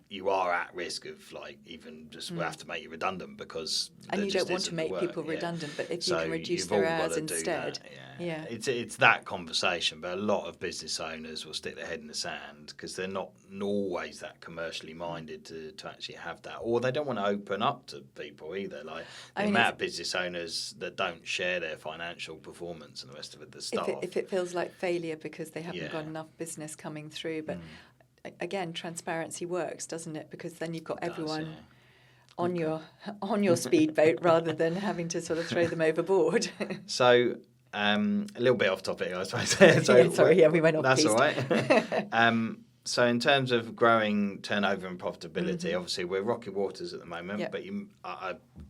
You are at risk of even just we'll have to make you redundant because and you don't want to make people redundant, but if you can reduce their hours instead. It's that conversation, but a lot of business owners will stick their head in the sand because they're not always that commercially minded to actually have that, or they don't want to open up to people either. Like the amount of business owners that don't share their financial performance and the rest of it, the staff. If it feels like failure because they haven't got enough business coming through, but again, transparency works, doesn't it? Because then you've got everyone on your speedboat rather than having to sort of throw them overboard. So. A little bit off topic, I suppose. We went off. That's all right. So in terms of growing turnover and profitability, obviously we're rocky waters at the moment, but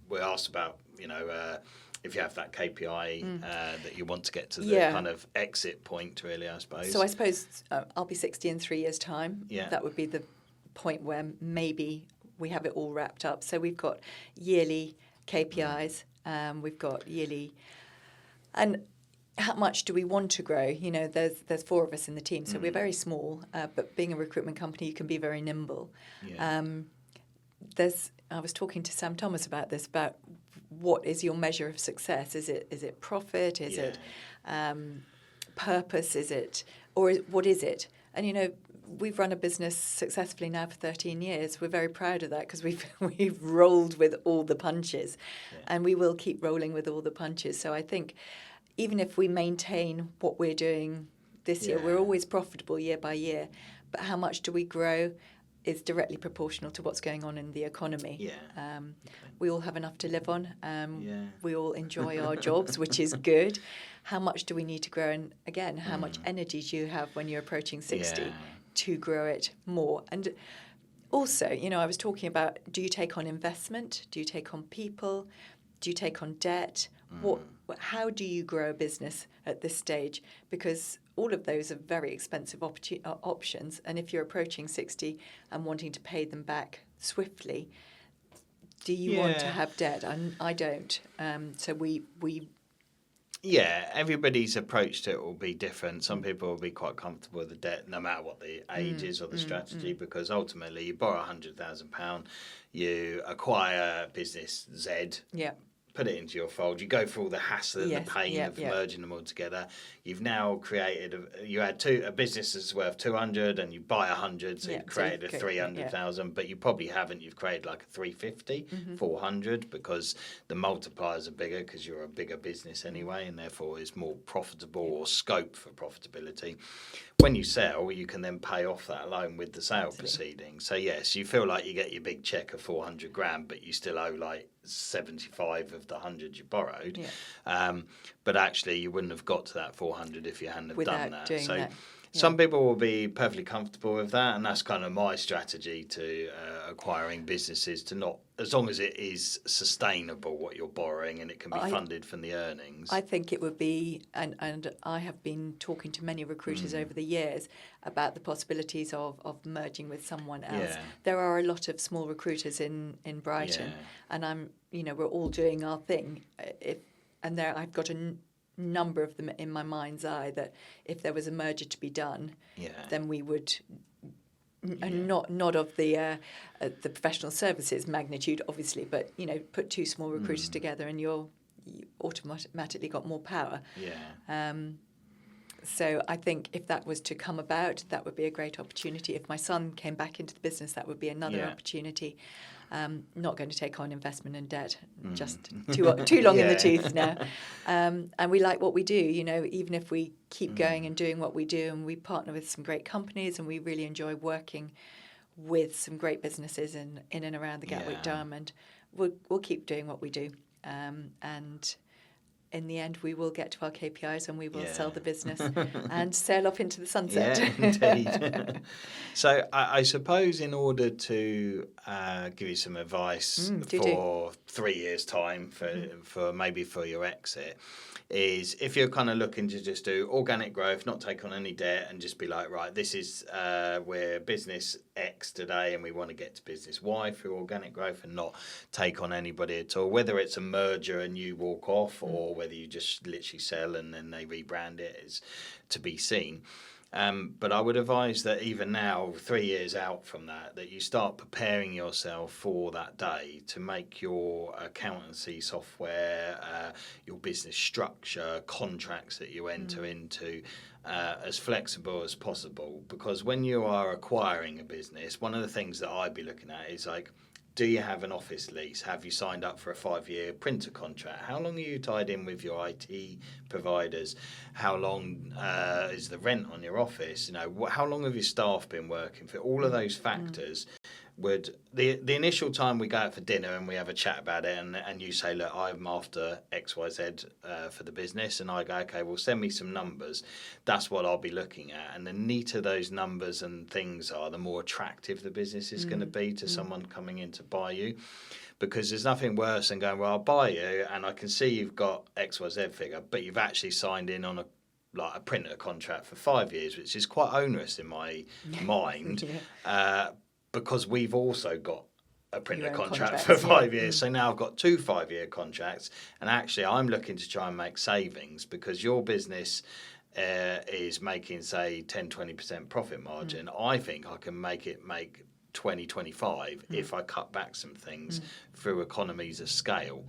we're asked about, if you have that KPI that you want to get to the kind of exit point, really, I suppose. So I suppose I'll be 60 in 3 years' time. Yeah. That would be the point where maybe we have it all wrapped up. So we've got yearly KPIs, we've got yearly... And how much do we want to grow? There's 4 of us in the team, so we're very small. But being a recruitment company, you can be very nimble. Yeah. I was talking to Sam Thomas about this. About what is your measure of success? Is it profit? Is it purpose? What is it? And we've run a business successfully now for 13 years. We're very proud of that because we've rolled with all the punches, and we will keep rolling with all the punches. So I think even if we maintain what we're doing this year, we're always profitable year by year. But how much do we grow is directly proportional to what's going on in the economy. Yeah. We all have enough to live on. We all enjoy our jobs, which is good. How much do we need to grow? And again, how much energy do you have when you're approaching 60? To grow it more. And also, I was talking about, do you take on investment? Do you take on people? Do you take on debt? How do you grow a business at this stage? Because all of those are very expensive options. And if you're approaching 60 and wanting to pay them back swiftly, do you want to have debt? I don't. So we everybody's approach to it will be different. Some people will be quite comfortable with the debt, no matter what the age is or the strategy, because ultimately you borrow £100,000, you acquire business Z put it into your fold. You go through all the hassle and the pain of merging them all together. You've now created, you had a business that's worth 200 and you buy 100, so you've created a 300,000, but you probably haven't. You've created like a 350, 400, because the multipliers are bigger because you're a bigger business anyway, and therefore it's more profitable or scope for profitability. When you sell, you can then pay off that loan with the sale proceedings. So yes, you feel like you get your big check of 400 grand, but you still owe like 75 of the 100 you borrowed. But actually, you wouldn't have got to that 400 if you hadn't have done that. So some people will be perfectly comfortable with that, and that's kind of my strategy to acquiring businesses, to not, as long as it is sustainable what you're borrowing and it can be funded from the earnings. I think it would be, and I have been talking to many recruiters over the years about the possibilities of merging with someone else. There are a lot of small recruiters in Brighton, and we're all doing our thing. I've got a number of them in my mind's eye that if there was a merger to be done, then we would, not of the professional services magnitude, obviously, but put two small recruiters together and you automatically got more power. So I think if that was to come about, that would be a great opportunity. If my son came back into the business, that would be another opportunity. Not going to take on investment and debt, just too long in the tooth now. And we like what we do, even if we keep going and doing what we do, and we partner with some great companies, and we really enjoy working with some great businesses in and around the Gatwick Dome, and we'll keep doing what we do. And in the end, we will get to our KPIs and we will sell the business and sail off into the sunset. Yeah, indeed. So I suppose in order to give you some advice for 3 years' time, for maybe for your exit, is if you're kind of looking to just do organic growth, not take on any debt, and just be like, right, this is we're business X today and we want to get to business Y through organic growth and not take on anybody at all, whether it's a merger and you walk off or whether you just literally sell and then they rebrand it, is to be seen. But I would advise that even now, 3 years out from that you start preparing yourself for that day, to make your accountancy software, your business structure, contracts that you enter into as flexible as possible. Because when you are acquiring a business, one of the things that I'd be looking at is like, do you have an office lease? Have you signed up for a 5-year printer contract? How long are you tied in with your IT providers? How long is the rent on your office? How long have your staff been working for? All of those factors would, the initial time we go out for dinner and we have a chat about it, and you say, look, I'm after XYZ for the business, and I go, okay, well, send me some numbers. That's what I'll be looking at. And the neater those numbers and things are, the more attractive the business is going to be to someone coming in to buy you. Because there's nothing worse than going, well, I'll buy you and I can see you've got XYZ figure, but you've actually signed in on a printer contract for 5 years, which is quite onerous in my mind. Because we've also got a printer contract for 5 years. So now I've got 2 5-year contracts, and actually I'm looking to try and make savings, because your business is making, say, 10-20% profit margin. I think I can make 20-25 if I cut back some things through economies of scale.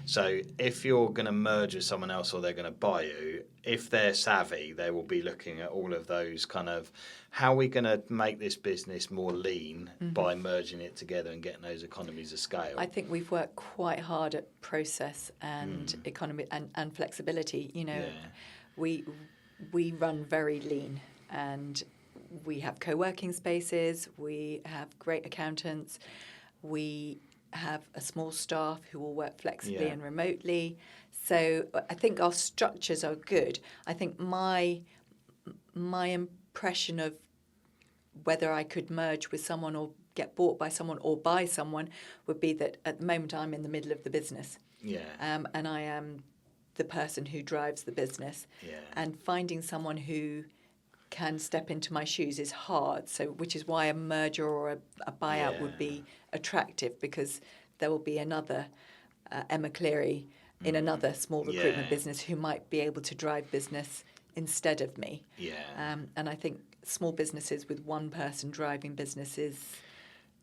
So if you're going to merge with someone else or they're going to buy you, if they're savvy, they will be looking at all of those kind of, how are we going to make this business more lean by merging it together and getting those economies of scale? I think we've worked quite hard at process and economy and flexibility. We run very lean, and we have co-working spaces, we have great accountants, we have a small staff who will work flexibly and remotely. So I think our structures are good. I think my impression of whether I could merge with someone or get bought by someone or buy someone would be that at the moment I'm in the middle of the business. And I am the person who drives the business. And finding someone who can step into my shoes is hard, so which is why a merger or a buyout would be attractive, because there will be another Emma Cleary in another small recruitment business who might be able to drive business instead of me. And I think small businesses with one person driving businesses,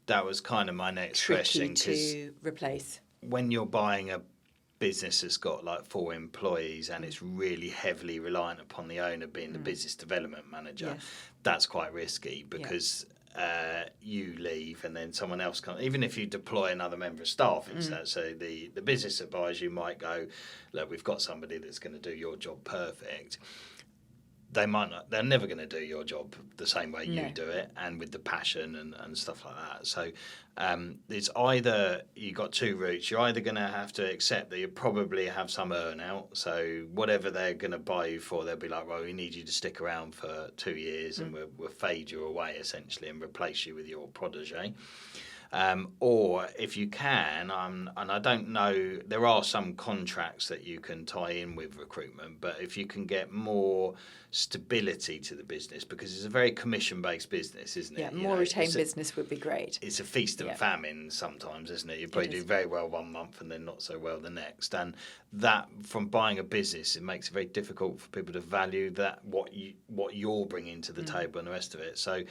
that was kind of my next question, tricky to replace. When you're buying business that's got like 4 employees and it's really heavily reliant upon the owner being the business development manager, that's quite risky because you leave and then someone else comes. Even if you deploy another member of staff, so the business advisor, you might go, look, we've got somebody that's going to do your job perfect. They might not. They're never going to do your job the same way you do it, and with the passion and stuff like that. So it's either you got 2 routes. You're either going to have to accept that you probably have some earn out. So whatever they're going to buy you for, they'll be like, well, we need you to stick around for 2 years, and we'll fade you away essentially and replace you with your protege. Or if you can, and I don't know, there are some contracts that you can tie in with recruitment, but if you can get more stability to the business, because it's a very commission-based business, isn't it? Yeah, more retained business would be great. It's a feast and famine sometimes, isn't it? You probably do very well one month and then not so well the next. And that, from buying a business, it makes it very difficult for people to value that what you're bringing to the table and the rest of it. So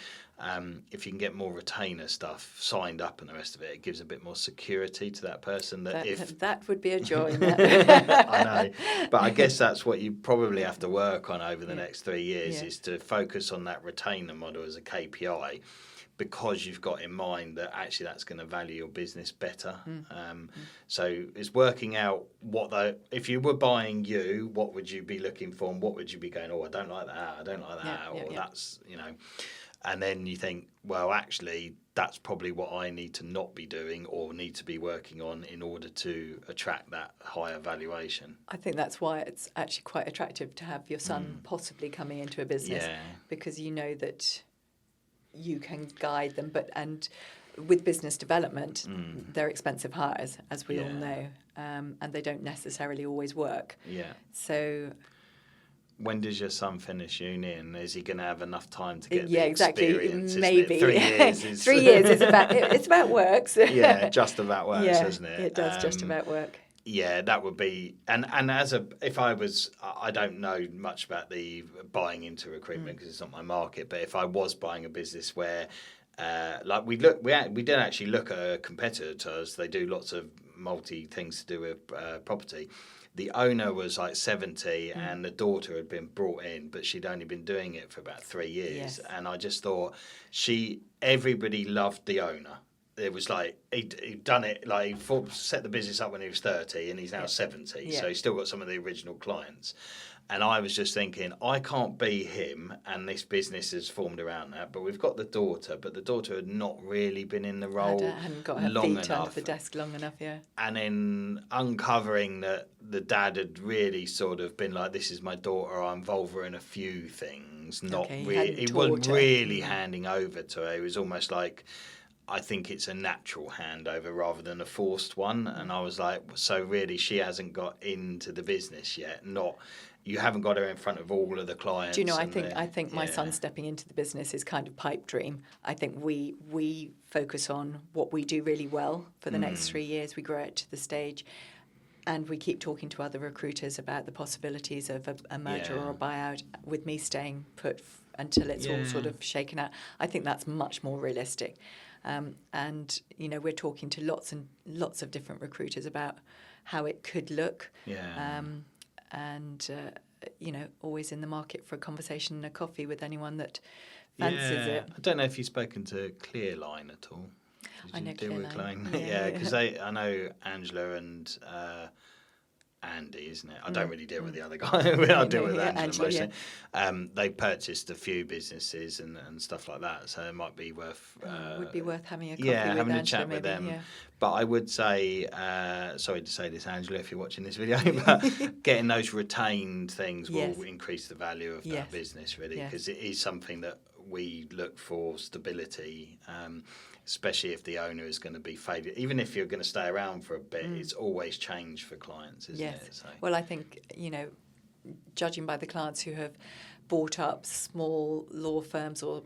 if you can get more retainer stuff signed up and the rest of it, it gives a bit more security to that person. That would be a joy. I know, but I guess that's what you probably have to work on over the next 3 years is to focus on that retainer model as a KPI, because you've got in mind that actually that's going to value your business better. So it's working out if you were buying you, what would you be looking for, and what would you be going, oh, I don't like that, that's, and then you think, well, actually, that's probably what I need to not be doing or need to be working on in order to attract that higher valuation. I think that's why it's actually quite attractive to have your son possibly coming into a business, because you know that you can guide them. And with business development, they're expensive hires, as we all know, and they don't necessarily always work. Yeah. So when does your son finish uni, and is he going to have enough time to get the exactly. experience? Maybe 3 years is 3 years is about works. Yeah, just about works, isn't it? It does just about work. Yeah, that would be, and if I was, I don't know much about the buying into recruitment because it's not my market, but if I was buying a business where, we did actually look at a competitor to us. They do lots of multi things to do with property. The owner was like 70 and the daughter had been brought in, but she'd only been doing it for about 3 years. Yes. And I just thought everybody loved the owner. It was like he'd done it, like he set the business up when he was 30 and he's now 70. So he's still got some of the original clients. And I was just thinking, I can't be him, and this business has formed around that. But we've got the daughter, but the daughter had not really been in the role hadn't got her long feet enough. under the desk long enough, And then uncovering that the dad had really sort of been like, this is my daughter, I involve her in a few things. He wasn't really handing over to her. It was almost like, I think it's a natural handover rather than a forced one. And I was like, so really she hasn't got into the business yet, you haven't got her in front of all of the clients. Do you know, I think my son stepping into the business is kind of pipe dream. I think we focus on what we do really well for the next 3 years. We grow it to the stage, and we keep talking to other recruiters about the possibilities of a merger or a buyout, with me staying put until it's all sort of shaken out. I think that's much more realistic. And, we're talking to lots and lots of different recruiters about how it could look. Always in the market for a conversation and a coffee with anyone that fancies it. I don't know if you've spoken to Clearline at all. I know deal with Clearline. Clearline? Because I know Angela and Andy, isn't it? I don't really deal with the other guy. I deal with Angela mostly. They purchased a few businesses and stuff like that, so it might be worth... would be worth having a coffee with having Angela, a chat with them. Yeah. But I would say, sorry to say this, Angela, if you're watching this video, but getting those retained things will increase the value of that business, really, because it is something that we look for stability, especially if the owner is going to be faded. Even if you're going to stay around for a bit, it's always change for clients, isn't it? So. Well, I think, judging by the clients who have bought up small law firms or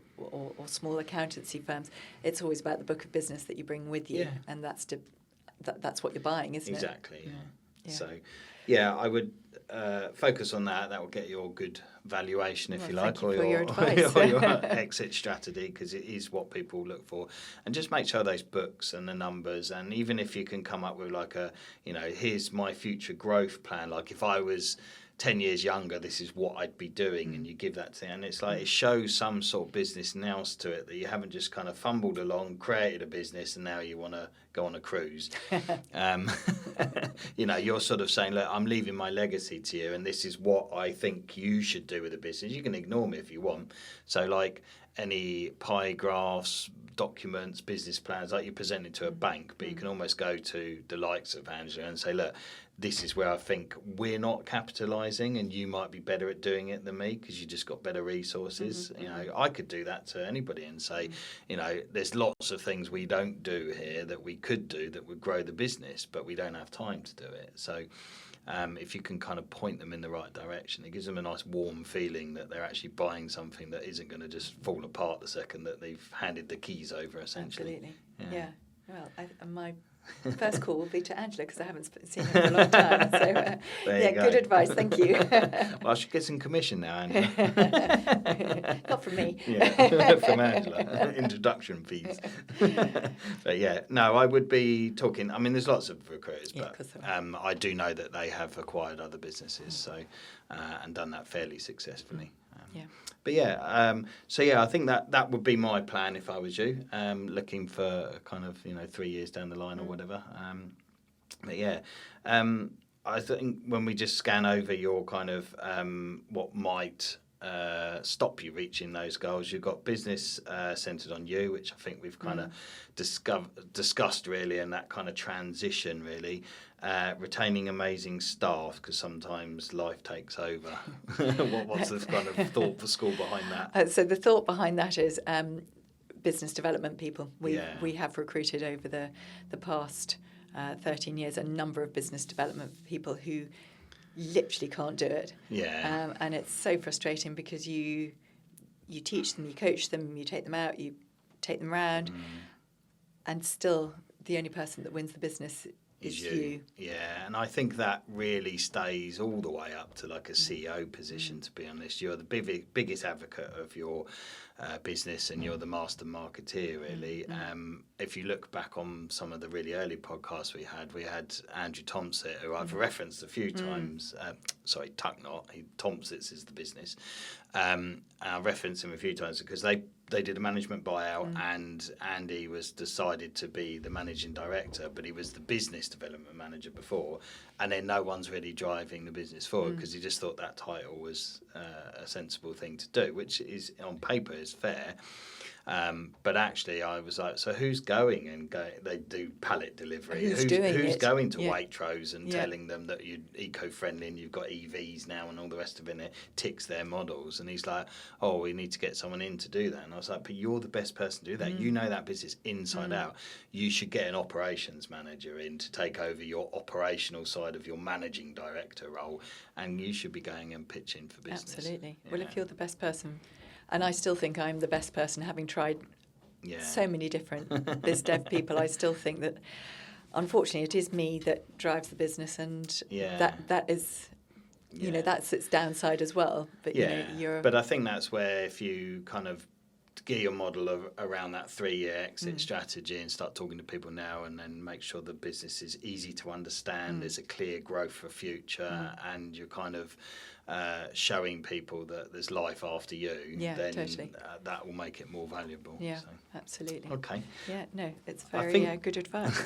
small accountancy firms, it's always about the book of business that you bring with you, and that's what you're buying, isn't it? Exactly. Yeah. So, I would focus on that. That will get you a good valuation, if Well, you like, thank you for your advice. or your exit strategy, because it is what people look for. And just make sure those books and the numbers, and even if you can come up with like a, here's my future growth plan, like if I was 10 years younger, this is what I'd be doing, and you give that to, and it's like it shows some sort of business nous to it, that you haven't just kind of fumbled along, created a business, and now you want to go on a cruise. You're sort of saying, look, I'm leaving my legacy to you, and this is what I think you should do with the business. You can ignore me if you want. So like any pie graphs, documents, business plans, like you present it to a bank, but you can almost go to the likes of Angela and say, look, this is where I think we're not capitalising, and you might be better at doing it than me because you just got better resources. I could do that to anybody and say, there's lots of things we don't do here that we could do that would grow the business, but we don't have time to do it. So if you can kind of point them in the right direction, it gives them a nice warm feeling that they're actually buying something that isn't going to just fall apart the second that they've handed the keys over, essentially. Absolutely. Yeah. Well, my first call will be to Angela because I haven't seen her for a long time. So, good advice. Thank you. Well, I should get some commission now, Angela. Not from me. Yeah, from Angela. Introduction fees. But I would be talking. I mean, there's lots of recruiters, but I do know that they have acquired other businesses, and done that fairly successfully. But I think that would be my plan if I was you, looking for kind of 3 years down the line or whatever. I think when we just scan over your kind of what might stop you reaching those goals, you've got business centered on you, which I think we've kind of discussed really, and that kind of transition really. Retaining amazing staff, because sometimes life takes over. What's the kind of thought for school behind that? So the thought behind that is business development people. We have recruited over the past 13 years a number of business development people who literally can't do it. And it's so frustrating because you teach them, you coach them, you take them out, you take them around, and still the only person that wins the business is you. Yeah, and I think that really stays all the way up to like a CEO position, to be honest. You're the biggest advocate of your business, and you're the master marketeer, really. If you look back on some of the really early podcasts we had Andrew Tomsett, who I've referenced a few times. Tucknot, Tomsett's is the business. I referenced him a few times because they did a management buyout, and Andy was decided to be the managing director, but he was the business development manager before, and then no one's really driving the business forward because he just thought that title was a sensible thing to do, which is on paper is fair. But actually, I was like, so who's going and they do pallet delivery? Who's going to Waitrose and telling them that you're eco-friendly and you've got EVs now and all the rest of it, and it ticks their models? And he's like, oh, we need to get someone in to do that. And I was like, but you're the best person to do that. You know that business inside out. You should get an operations manager in to take over your operational side of your managing director role, and you should be going and pitching for business. Absolutely. Well, if you're the best person... And I still think I'm the best person, having tried so many different biz dev people. I still think that, unfortunately, it is me that drives the business, and that is, that's its downside as well. But But I think that's where, if you kind of gear your model around that 3-year exit strategy and start talking to people now, and then make sure the business is easy to understand, there's a clear growth for future, and you're kind of showing people that there's life after you, then totally. That will make it more valuable. Yeah, absolutely. Okay. Yeah, no, it's very good advice.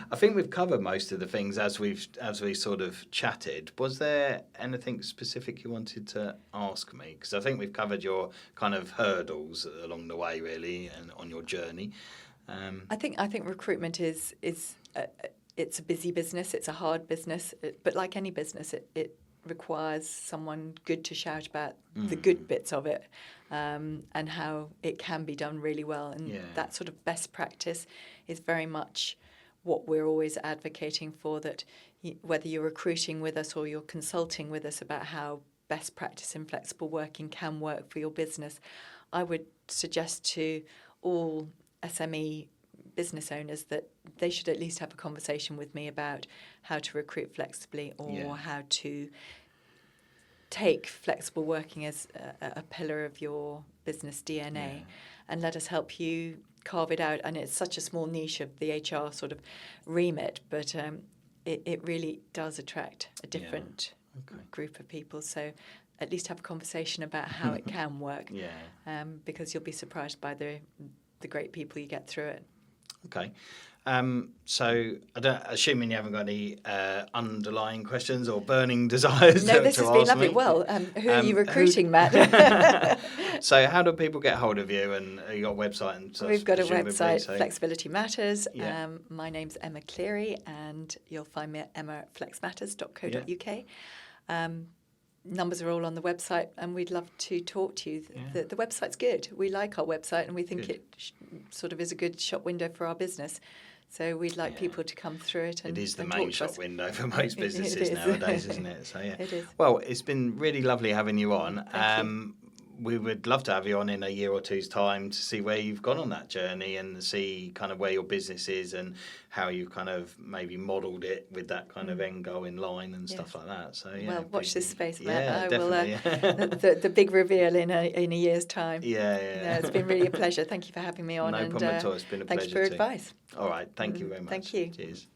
I think we've covered most of the things as we sort of chatted. Was there anything specific you wanted to ask me? Because I think we've covered your kind of hurdles along the way, really, and on your journey. I think recruitment is it's a busy business. It's a hard business, but like any business, it requires someone good to shout about the good bits of it, and how it can be done really well. And that sort of best practice is very much what we're always advocating for, that whether you're recruiting with us or you're consulting with us about how best practice in flexible working can work for your business, I would suggest to all SME business owners that they should at least have a conversation with me about how to recruit flexibly, or how to take flexible working as a pillar of your business DNA and let us help you carve it out. And it's such a small niche of the HR sort of remit, but it really does attract a different group of people. So at least have a conversation about how it can work, because you'll be surprised by the great people you get through it. Okay. So, assuming you haven't got any underlying questions or burning desires No, this to has been ask lovely. me. Well, who are you recruiting, Matt? So how do people get hold of you? And you got a website and stuff? We've got a presumably, website, so- Flexibility Matters. Yeah. My name's Emma Cleary, and you'll find me at emma@flexmatters.co.uk. Numbers are all on the website, and we'd love to talk to you. Yeah. The website's good. We like our website, and we think Good. it sort of is a good shop window for our business. So we'd like people to come through it and It is the and main talk to shop us. window for most It businesses is. nowadays, isn't it? So yeah. It is. Well, it's been really lovely having you on. Thank you. We would love to have you on in a year or two's time to see where you've gone on that journey and see kind of where your business is and how you've kind of maybe modelled it with that kind of end goal in line and stuff like that. So yeah. Well, watch this space, Matt. Yeah, I definitely. will. The big reveal in a year's time. Yeah. No, it's been really a pleasure. Thank you for having me on. No and problem at all. It's been a thank you pleasure for too. advice. All right. Thank you very much. Thank you. Cheers.